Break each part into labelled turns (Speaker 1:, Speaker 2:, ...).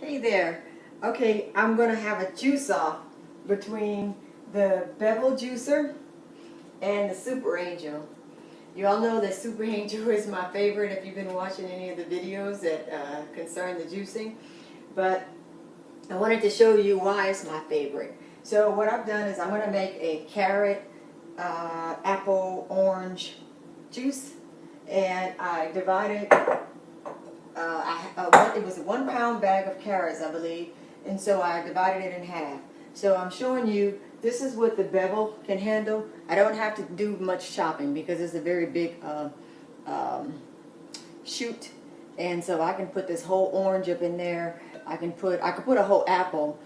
Speaker 1: Hey there. Okay, I'm going to have a juice off between the Breville juicer and the Super Angel. You all know that Super Angel is my favorite if you've been watching any of the videos that concern the juicing. But I wanted to show you why it's my favorite. So what I've done is I'm going to make a carrot, apple, orange juice. And I divided, it was a 1 pound bag of carrots, I believe. And so I divided it in half. So I'm showing you, this is what the Breville can handle. I don't have to do much chopping because it's a very big shoot. And so I can put this whole orange up in there. I can put a whole apple,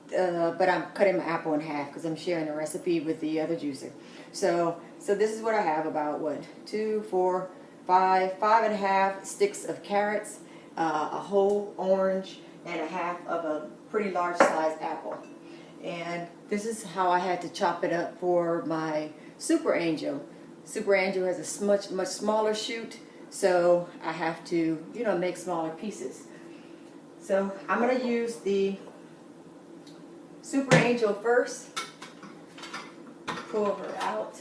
Speaker 1: but I'm cutting my apple in half because I'm sharing the recipe with the other juicer. So this is what I have, about what, 2, 4, 5 and a half sticks of carrots, a whole orange, and a half of a pretty large sized apple. And this is how I had to chop it up for my Super Angel. Super Angel has a much smaller shoot, so I have to, make smaller pieces. So I'm going to use the Super Angel first. Pull her out.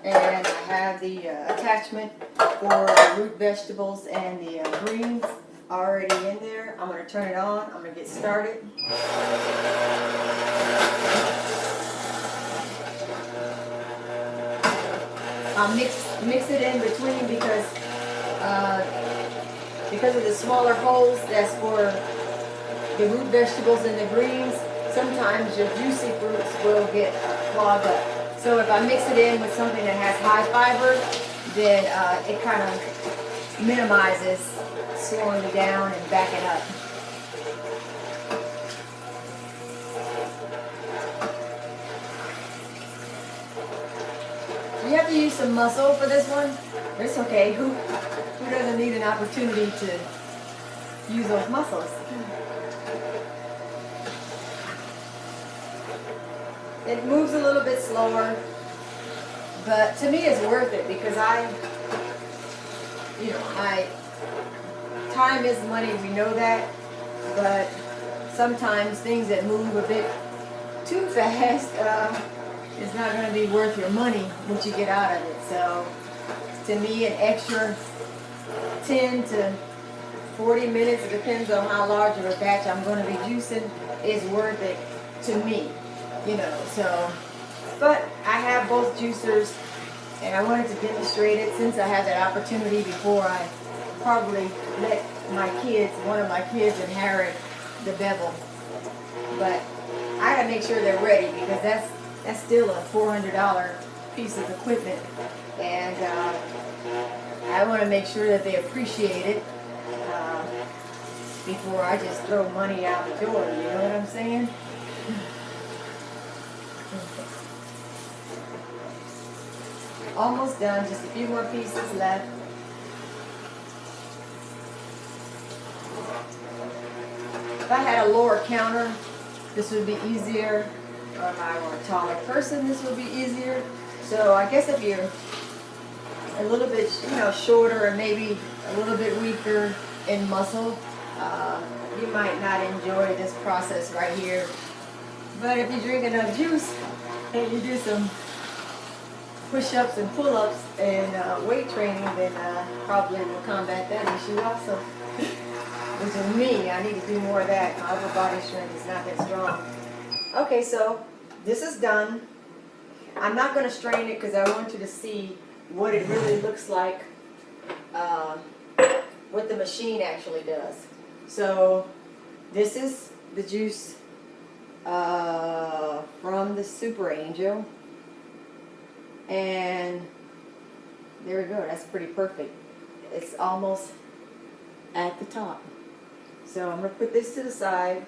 Speaker 1: And I have the attachment for root vegetables and the greens already in there. I'm going to turn it on. I'm going to get started. I'll mix it in between because of the smaller holes. That's for the root vegetables and the greens. Sometimes your juicy fruits will get clogged up. So if I mix it in with something that has high fiber, then it kind of minimizes slowing me down and backing up. You have to use some muscle for this one. It's okay. Who doesn't need an opportunity to use those muscles? It moves a little bit slower, but to me it's worth it because time is money, we know that, but sometimes things that move a bit too fast is not going to be worth your money, what you get out of it. So to me, an extra 10 to 40 minutes, it depends on how large of a batch I'm going to be juicing, is worth it to me. But I have both juicers, and I wanted to demonstrate it since I have that opportunity before I probably let one of my kids inherit the Breville. But I gotta make sure they're ready because that's still a $400 piece of equipment, and I want to make sure that they appreciate it before I just throw money out the door. You know what I'm saying? Almost done, just a few more pieces left. If I had a lower counter, this would be easier. Or if I were a taller person, this would be easier. So I guess if you're a little bit, shorter and maybe a little bit weaker in muscle, you might not enjoy this process right here. But if you drink enough juice and you do some push-ups and pull-ups and weight training, then probably will combat that issue also. Which is me, I need to do more of that. My upper body strength is not that strong. Okay, so this is done. I'm not going to strain it because I want you to see what it really looks like, what the machine actually does. So this is the juice from the Super Angel. And there we go, that's pretty perfect. It's almost at the top. So I'm going to put this to the side.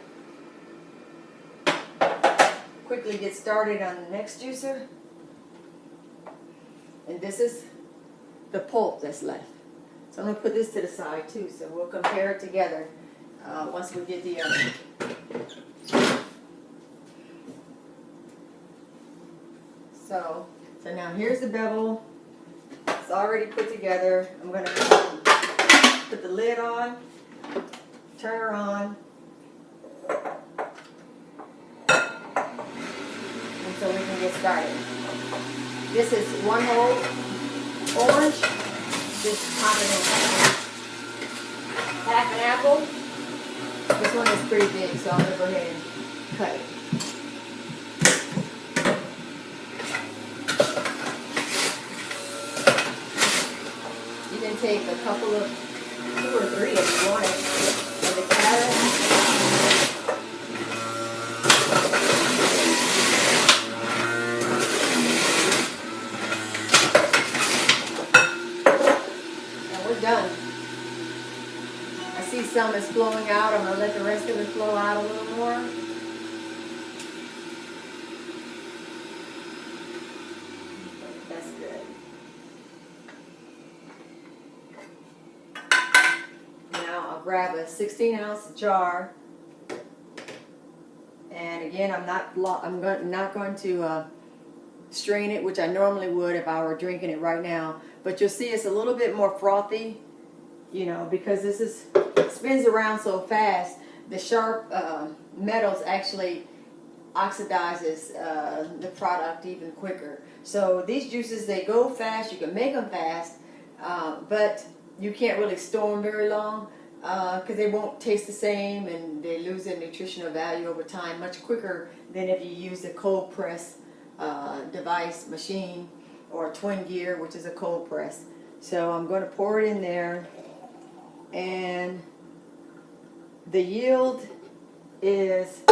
Speaker 1: Quickly get started on the next juicer. And this is the pulp that's left. So I'm going to put this to the side too, so we'll compare it together once we get the other. So now here's the Breville. It's already put together. I'm going to put the lid on. turn her on. And so we can get started. This is one whole orange. Just pop it in. Half an apple. This one is pretty big, so I'm going to go ahead and cut it. You can take a couple of, 2 or 3 if you want it, of the carrot. And we're done. I see some is flowing out. I'm going to let the rest of it flow out a little more. That's good. Now I'll grab a 16-ounce jar. And again, I'm not going to strain it, which I normally would if I were drinking it right now. But you'll see it's a little bit more frothy, you know, because this is spins around so fast. The sharp metals actually oxidizes the product even quicker. So these juices, they go fast. You can make them fast, but you can't really store them very long because they won't taste the same, and they lose their nutritional value over time much quicker than if you use a cold press device, machine, or a twin gear, which is a cold press. So I'm going to pour it in there, and the yield is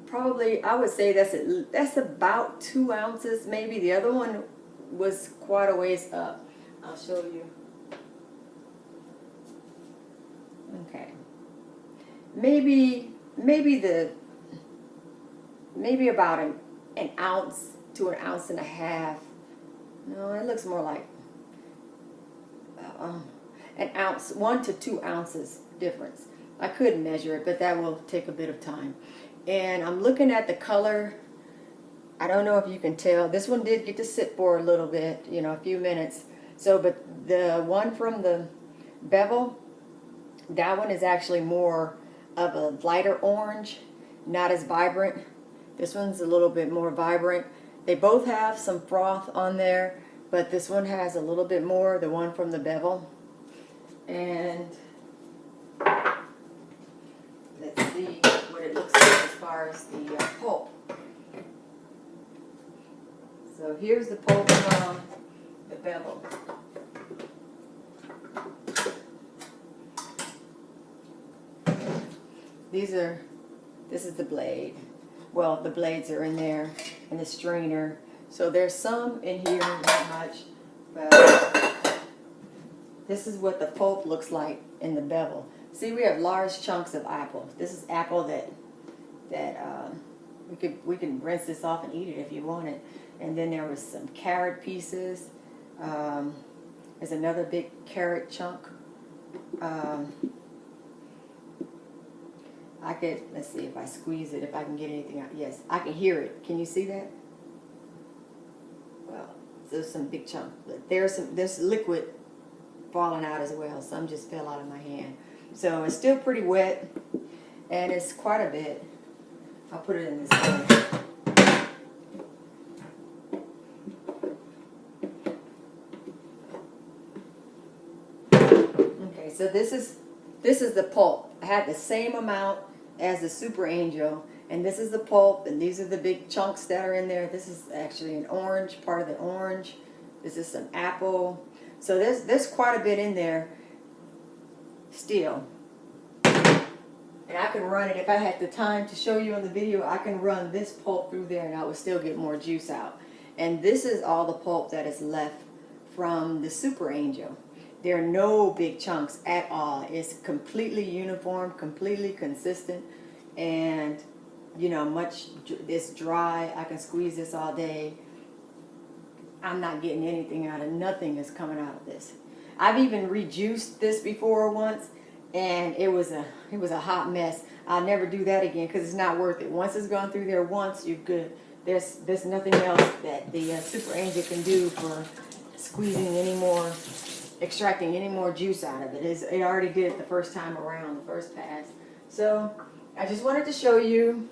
Speaker 1: probably, I would say that's about 2 ounces maybe. The other one was quite a ways up. I'll show you. Okay. Maybe about an ounce to an ounce and a half. No, it looks more like an ounce, 1 to 2 ounces difference. I could measure it, but that will take a bit of time. And I'm looking at the color. I don't know if you can tell. This one did get to sit for a little bit, you know, a few minutes. So, but the one from the Breville, that one is actually more of a lighter orange, not as vibrant. This one's a little bit more vibrant. They both have some froth on there, but this one has a little bit more, the one from the Breville. And let's see what it looks like as far as the pulp. So here's the pulp from the Breville. This is the blade. Well, the blades are in there, and the strainer. So there's some in here, not much, but this is what the pulp looks like in the Breville. See, we have large chunks of apple. This is apple that we can rinse this off and eat it if you want it. And then there was some carrot pieces. There's another big carrot chunk. Let's see if I squeeze it, if I can get anything out. Yes, I can hear it. Can you see that? Well, there's some big chunk. There's liquid falling out as well. Some just fell out of my hand. So it's still pretty wet, and it's quite a bit. I'll put it in this bowl. Okay, so this is the pulp. I had the same amount as the Super Angel, and this is the pulp, and these are the big chunks that are in there. This is actually an orange, part of the orange. This is some apple. So there's quite a bit in there still. And I can run it, if I had the time to show you on the video, I can run this pulp through there and I would still get more juice out. And this is all the pulp that is left from the Super Angel. There are no big chunks at all. It's completely uniform, completely consistent, and you know, it's dry. I can squeeze this all day. I'm not getting anything out of it. Nothing is coming out of this. I've even rejuiced this before once, and it was a hot mess. I'll never do that again because it's not worth it. Once it's gone through there once, you're good. There's nothing else that the Super Angel can do for squeezing any more extracting any more juice out of it. It already did it the first time around, the first pass. So I just wanted to show you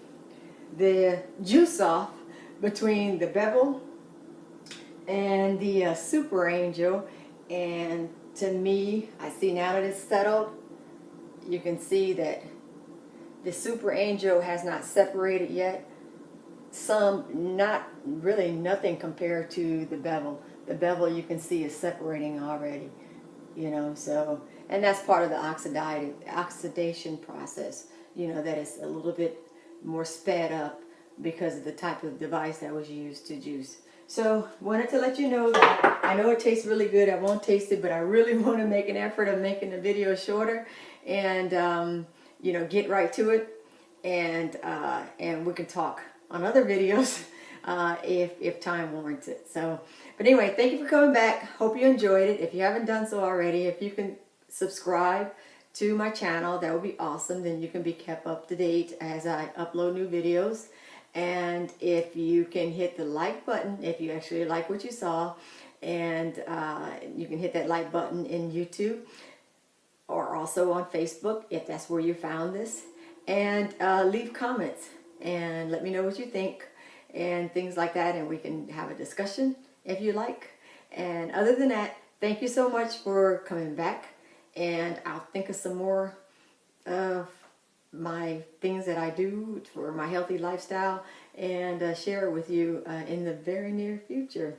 Speaker 1: the juice off between the Breville and the Super Angel. And to me, I see now that it's settled, you can see that the Super Angel has not separated yet. Not really, nothing compared to the Breville. The Breville, you can see, is separating already, you know. So, and that's part of the oxidation process, you know, that is a little bit more sped up because of the type of device that was used to juice. So wanted to let you know that I know it tastes really good. I won't taste it, but I really want to make an effort of making the video shorter and you know, get right to it, and we can talk on other videos if time warrants it. So, but anyway, thank you for coming back. Hope you enjoyed it. If you haven't done so already, if you can subscribe to my channel, that would be awesome. Then you can be kept up to date as I upload new videos. And if you can hit the like button, if you actually like what you saw, and you can hit that like button in YouTube or also on Facebook if that's where you found this, and leave comments and let me know what you think and things like that, and we can have a discussion if you like. And other than that, thank you so much for coming back, and I'll think of some more of my things that I do for my healthy lifestyle and share it with you in the very near future.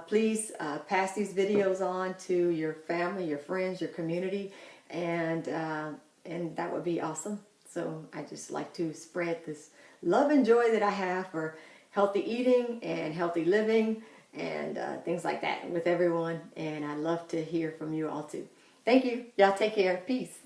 Speaker 1: Please pass these videos on to your family, your friends, your community, and that would be awesome. So I just like to spread this love and joy that I have for healthy eating and healthy living and things like that with everyone. And I love to hear from you all too. Thank you. Y'all take care. Peace.